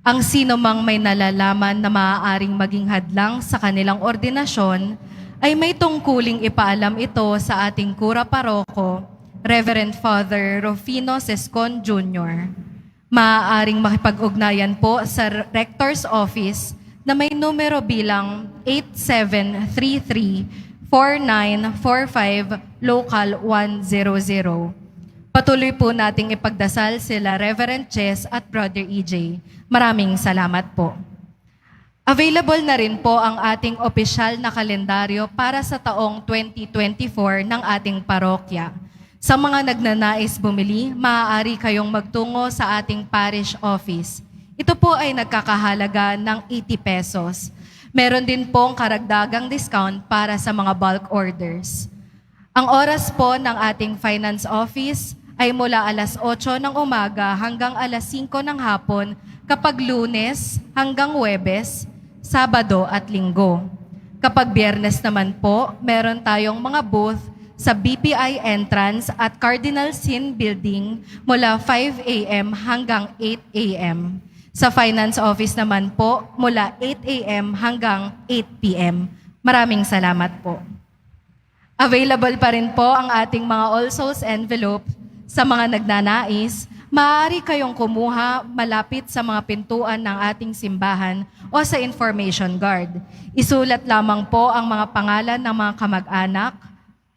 Ang sino mang may nalalaman na maaaring maging hadlang sa kanilang ordinasyon ay may tungkuling ipaalam ito sa ating Kura Paroko, Reverend Father Rufino Sescon Jr. Maaaring makipag-ugnayan po sa Rector's Office na may numero bilang 8733-4945 Local 100. Patuloy po nating ipagdasal sila Reverend Chess at Brother EJ. Maraming salamat po. Available na rin po ang ating opisyal na kalendaryo para sa taong 2024 ng ating parokya. Sa mga nagnanais bumili, maaari kayong magtungo sa ating parish office. Ito po ay nagkakahalaga ng 80 pesos. Meron din pong karagdagang discount para sa mga bulk orders. Ang oras po ng ating finance office ay mula alas 8 ng umaga hanggang alas 5 ng hapon kapag Lunes hanggang Huwebes, Sabado at Linggo. Kapag Biyernes naman po, meron tayong mga booth sa BPI entrance at Cardinal Sin Building mula 5 a.m. hanggang 8 a.m. Sa finance office naman po mula 8 a.m. hanggang 8 p.m. Maraming salamat po. Available pa rin po ang ating mga All Souls envelope sa mga nagnanais. Maaari kayong kumuha malapit sa mga pintuan ng ating simbahan o sa information guard. Isulat lamang po ang mga pangalan ng mga kamag-anak,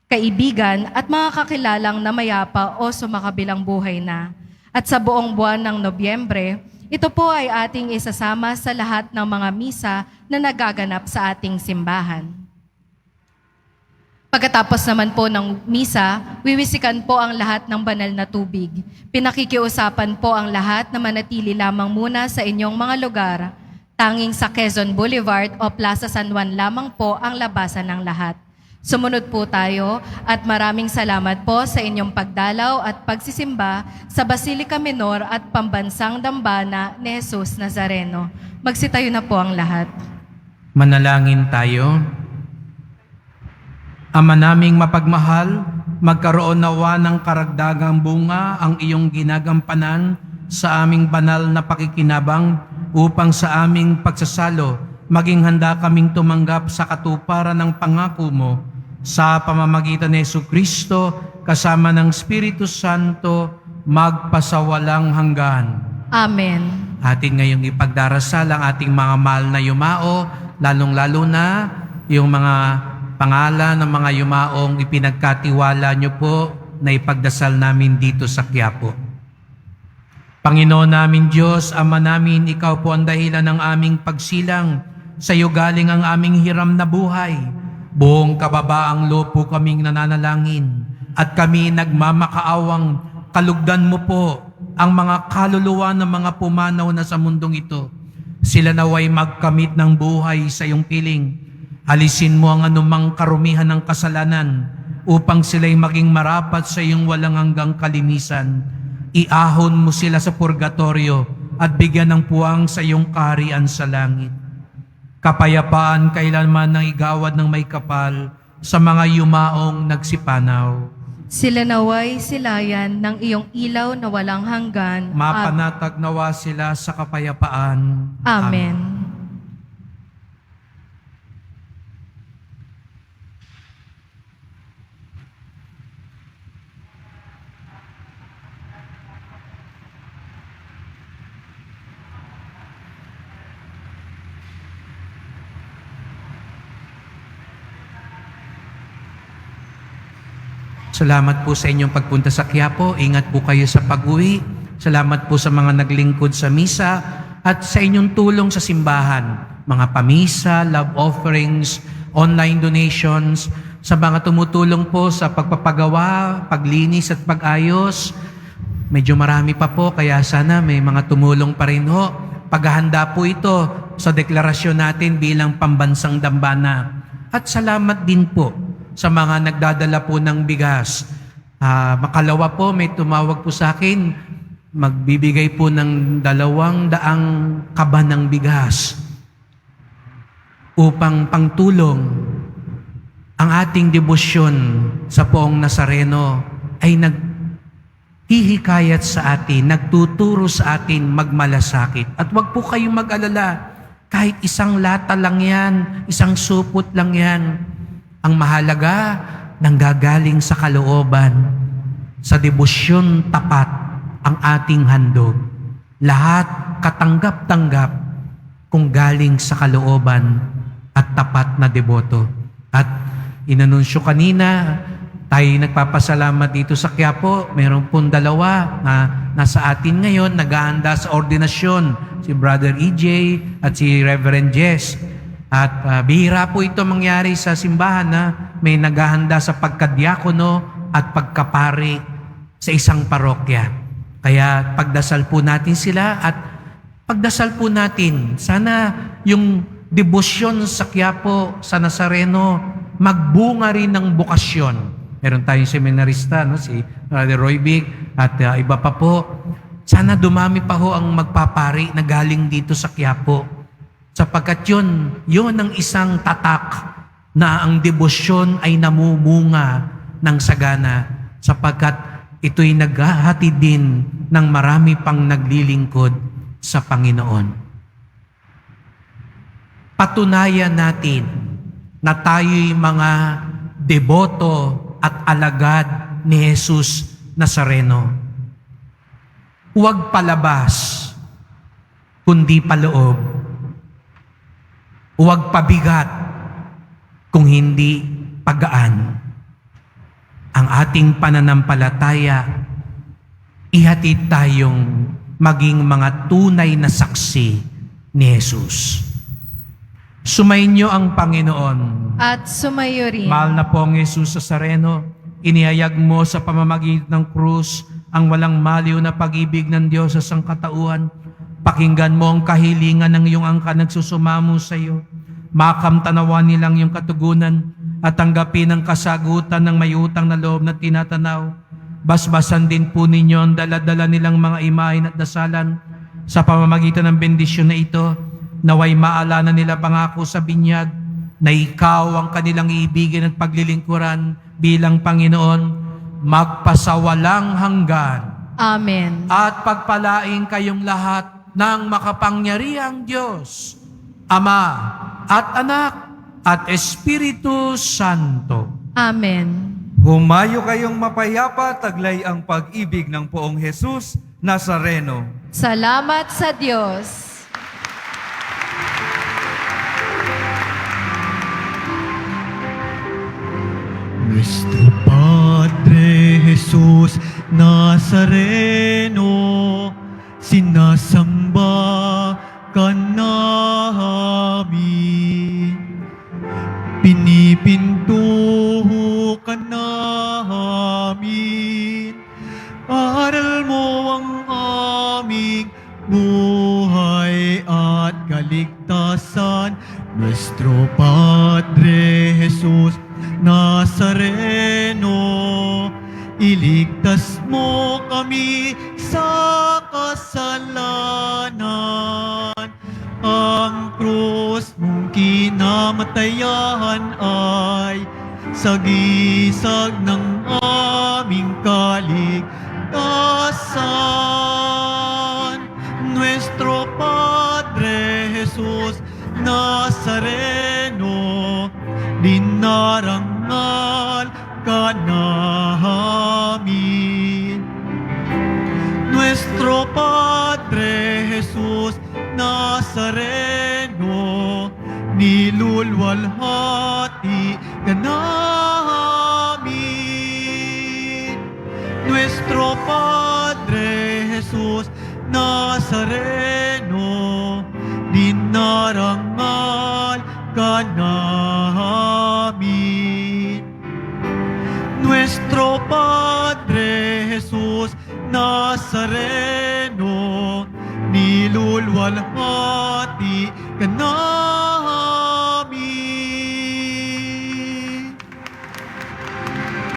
kaibigan at mga kakilalang na mayapa o sumakabilang buhay na. At sa buong buwan ng Nobyembre, ito po ay ating isasama sa lahat ng mga misa na nagaganap sa ating simbahan. Pagkatapos naman po ng misa, wiwisikan po ang lahat ng banal na tubig. Pinakikiusapan po ang lahat na manatili lamang muna sa inyong mga lugar. Tanging sa Quezon Boulevard o Plaza San Juan lamang po ang labasan ng lahat. Sumunod po tayo at maraming salamat po sa inyong pagdalaw at pagsisimba sa Basilica Menor at Pambansang Dambana ni Jesus Nazareno. Magsitayo na po ang lahat. Manalangin tayo. Ama naming mapagmahal, magkaroon nawa ng karagdagang bunga ang iyong ginagampanan sa aming banal na pakikinabang upang sa aming pagsasalo maging handa kaming tumanggap sa katuparan ng pangako mo sa pamamagitan ni Jesucristo kasama ng Espiritu Santo magpasawalang hanggan. Amen. Atin ngayong ipagdarasal ang ating mga mahal na yumao, lalong-lalo na yung mga pangalan ng mga yumaong ipinagkatiwala niyo po na ipagdasal namin dito sa Quiapo. Panginoon namin Diyos, Ama namin, Ikaw po ang dahilan ng aming pagsilang. Sa iyo galing ang aming hiram na buhay. Buong kababaang loob po kaming nananalangin at kami nagmamakaawang kalugdan mo po ang mga kaluluwa ng mga pumanaw na sa mundong ito. Sila naway magkamit ng buhay sa iyong piling. Alisin mo ang anumang karumihan ng kasalanan upang sila'y maging marapat sa iyong walang hanggang kalinisan. Iahon mo sila sa purgatorio at bigyan ng puwang sa iyong kaharian sa langit. Kapayapaan kailanman ng igawad ng may kapal sa mga yumaong nagsipanaw. Sila naway silayan ng iyong ilaw na walang hanggan. Mapanatag nawa sila sa kapayapaan. Amen. Salamat po sa inyong pagpunta sa Quiapo. Ingat po kayo sa pag-uwi. Salamat po sa mga naglingkod sa misa at sa inyong tulong sa simbahan. Mga pamisa, love offerings, online donations, sa mga tumutulong po sa pagpapagawa, paglinis at pag-ayos. Medyo marami pa po, kaya sana may mga tumulong pa rin ho. Paghahanda po ito sa deklarasyon natin bilang pambansang dambana. At salamat din po sa mga nagdadala po ng bigas. Makalawa po, may tumawag po sa akin, magbibigay po ng 200 kaba ng bigas upang pangtulong. Ang ating debosyon sa Poong Nazareno ay naghihikayat sa atin, nagtuturo sa atin magmalasakit. At wag po kayong mag-alala, kahit isang lata lang yan, isang supot lang yan. Ang mahalaga, nanggagaling sa kalooban, sa debosyon tapat ang ating handog. Lahat katanggap-tanggap kung galing sa kalooban at tapat na deboto. At inanunsyo kanina, tayo nagpapasalamat dito sa Quiapo. Meron pong 2 na nasa atin ngayon, naghahanda sa ordinasyon, si Brother EJ at si Reverend Jess. At bihira po ito mangyari sa simbahan na may naghahanda sa pagkadiakono at pagkapari sa isang parokya. Kaya pagdasal po natin sila at pagdasal po natin, sana yung debosyon sa Quiapo, sa Nazareno, magbunga rin ng bokasyon. Meron tayong seminarista, no? Si Brother Roy Big at iba pa po. Sana dumami pa ho ang magpapari na galing dito sa Quiapo. Sapagkat yun ang isang tatak na ang debosyon ay namumunga ng sagana sapagkat ito'y naghahatid din ng marami pang naglilingkod sa Panginoon. Patunayan natin na tayo'y mga deboto at alagad ni Jesus Nazareno. Huwag palabas, kundi paloob. Huwag pabigat, kung hindi pagaan. Ang ating pananampalataya, ihatid tayong maging mga tunay na saksi ni Jesus. Sumainyo ang Panginoon. At sumayo rin. Mahal na pong Jesus Nazareno, inihayag mo sa pamamagitan ng krus ang walang maliw na pag-ibig ng Diyos sa sangkatauhan. Pakinggan mo ang kahilingan ng iyong angka nagsusumamo sa iyo. Makamtanawan nilang iyong katugunan at tanggapin ang kasagutan ng may utang na loob na tinatanaw. Basbasan din po ninyo ang dala-dala nilang mga imahin at dasalan sa pamamagitan ng bendisyon na ito. Naway maalala nila pangako sa binyag na ikaw ang kanilang ibigin at paglilingkuran bilang Panginoon magpasawalang hanggan. Amen. At pagpalain kayong lahat ng makapangyarihang Diyos, Ama at Anak at Espiritu Santo. Amen. Humayo kayong mapayapa, taglay ang pag-ibig ng Poong Jesus Nazareno. Salamat sa Diyos. Nuestro Padre Jesus Nazareno, sinasamba ka namin. Pinipinto ka namin. Aral mo ang aming buhay at kaligtasan. Nuestro Padre Jesus Nazareno, iligtas mo kami sa kasalanan. Ang krus mong kinamatayan ay sagisag ng aming kaligtasan. Nuestro Padre Jesus Nazareno, dinarangal ka namin. Nuestro Padre Jesus Nazareno, nilulwalhati ka namin. Nuestro Padre Jesus Nazareno, dinarangal ka namin. Nuestro Padre Jesus Nazareno, nilulwalhati